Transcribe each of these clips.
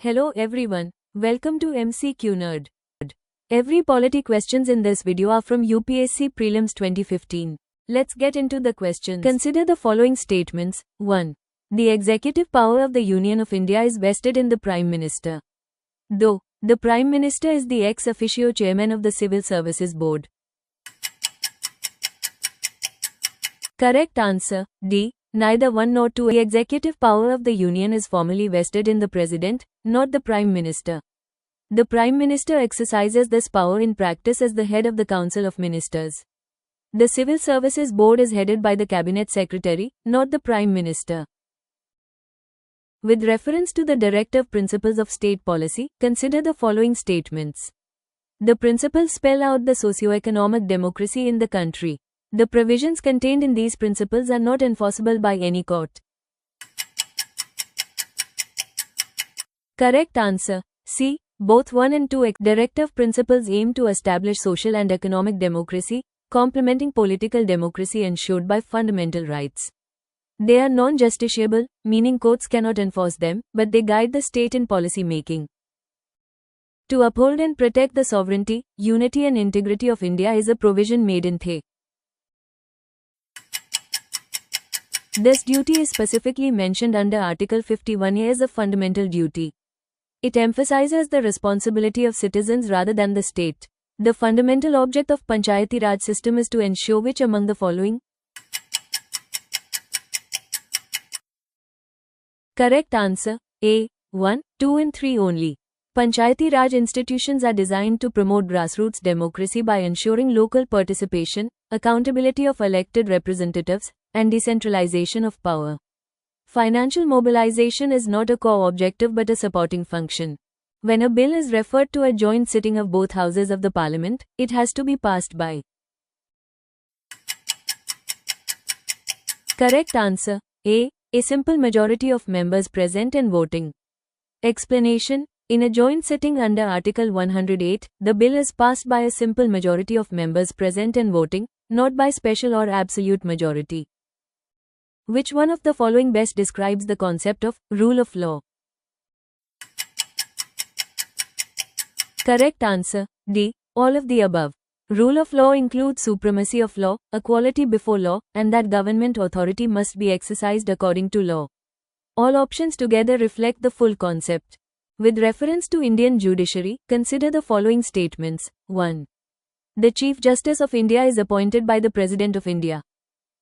Hello everyone, welcome to MCQ Nerd. Every polity questions in this video are from UPSC Prelims 2015. Let's get into the questions. Consider the following statements. 1. The executive power of the Union of India is vested in the Prime Minister. Though, the Prime Minister is the ex officio chairman of the Civil Services Board. Correct answer, D. Neither 1 nor 2. The executive power of the Union is formally vested in the President, not the Prime Minister. The Prime Minister exercises this power in practice as the head of the Council of Ministers. The Civil Services Board is headed by the Cabinet Secretary, not the Prime Minister. With reference to the directive principles of state policy, consider the following statements. The principles spell out the socio-economic democracy in the country. The provisions contained in these principles are not enforceable by any court. Correct answer, C. Both 1 and 2. Directive principles aim to establish social and economic democracy, complementing political democracy ensured by fundamental rights. They are non-justiciable, meaning courts cannot enforce them, but they guide the state in policy making. To uphold and protect the sovereignty, unity and integrity of India is a provision made in The. This duty is specifically mentioned under Article 51A as a fundamental duty. It emphasizes the responsibility of citizens rather than the state. The fundamental object of Panchayati Raj system is to ensure which among the following? Correct answer, A. 1, 2 and 3 only. Panchayati Raj institutions are designed to promote grassroots democracy by ensuring local participation, accountability of elected representatives, and decentralization of power. Financial mobilization is not a core objective but a supporting function. When a bill is referred to a joint sitting of both houses of the parliament, it has to be passed by. Correct answer, A. A simple majority of members present and voting. Explanation. In a joint sitting under Article 108, the bill is passed by a simple majority of members present and voting, not by special or absolute majority. Which one of the following best describes the concept of rule of law? Correct answer, D. All of the above. Rule of law includes supremacy of law, equality before law, and that government authority must be exercised according to law. All options together reflect the full concept. With reference to Indian judiciary, consider the following statements. 1. The Chief Justice of India is appointed by the President of India.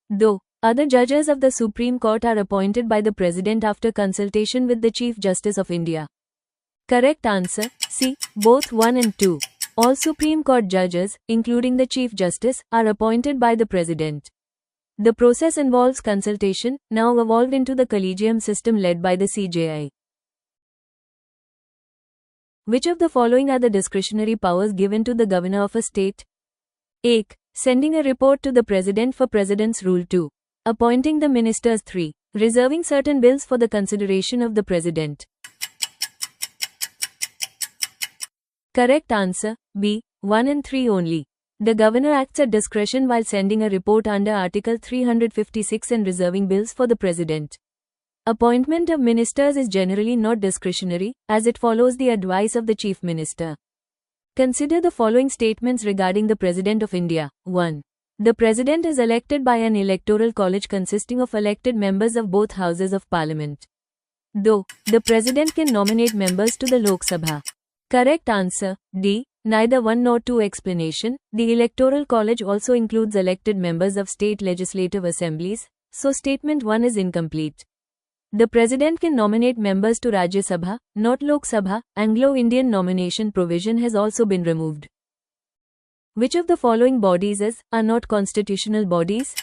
Though, other judges of the Supreme Court are appointed by the President after consultation with the Chief Justice of India. Correct answer, C. Both 1 and 2. All Supreme Court judges, including the Chief Justice, are appointed by the President. The process involves consultation, now evolved into the collegium system led by the CJI. Which of the following are the discretionary powers given to the governor of a state? A. Sending a report to the President for President's Rule 2. Appointing the ministers. 3. Reserving certain bills for the consideration of the President. Correct answer, B. 1 and 3 only. The governor acts at discretion while sending a report under Article 356 and reserving bills for the President. Appointment of ministers is generally not discretionary, as it follows the advice of the Chief Minister. Consider the following statements regarding the President of India. 1. The President is elected by an electoral college consisting of elected members of both houses of Parliament. Though, the President can nominate members to the Lok Sabha. Correct answer, D. Neither 1 nor 2. Explanation. The electoral college also includes elected members of state legislative assemblies, so statement 1 is incomplete. The President can nominate members to Rajya Sabha, not Lok Sabha. Anglo-Indian nomination provision has also been removed. Which of the following bodies are not constitutional bodies?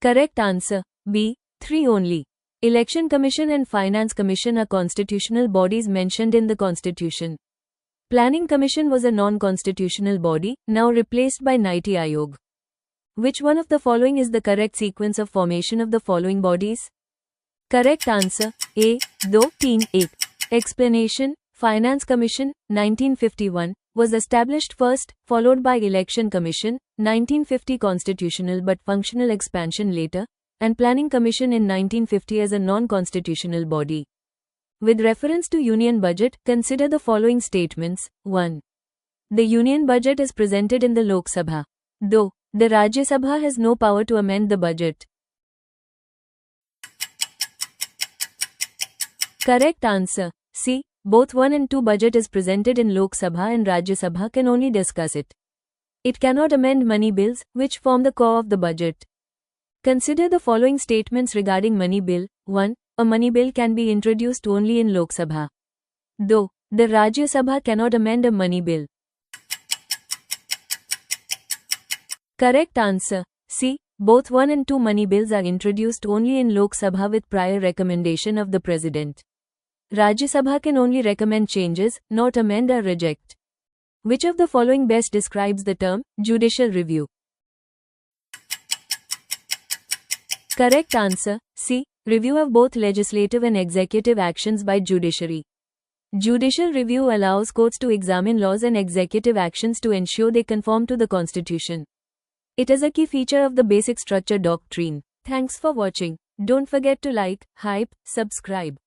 Correct answer, B. 3 only. Election Commission and Finance Commission are constitutional bodies mentioned in the Constitution. Planning Commission was a non-constitutional body, now replaced by Niti Aayog. Which one of the following is the correct sequence of formation of the following bodies? Correct answer, A. 2, 3, 1. Explanation. Finance Commission, 1951, was established first, followed by Election Commission, 1950 constitutional but functional expansion later, and Planning Commission in 1950 as a non-constitutional body. With reference to Union Budget, consider the following statements. 1. The Union Budget is presented in the Lok Sabha. Though, the Rajya Sabha has no power to amend the budget. Correct answer. C. Both 1 and 2 budget is presented in Lok Sabha and Rajya Sabha can only discuss it. It cannot amend money bills, which form the core of the budget. Consider the following statements regarding money bill. 1. A money bill can be introduced only in Lok Sabha. Though, the Rajya Sabha cannot amend a money bill. Correct answer. C. Both 1 and 2 money bills are introduced only in Lok Sabha with prior recommendation of the President. Rajya Sabha can only recommend changes, not amend or reject. Which of the following best describes the term judicial review? Correct answer. C. Review of both legislative and executive actions by judiciary. Judicial review allows courts to examine laws and executive actions to ensure they conform to the Constitution. It is a key feature of the basic structure doctrine. Thanks for watching. Don't forget to like, hype, subscribe.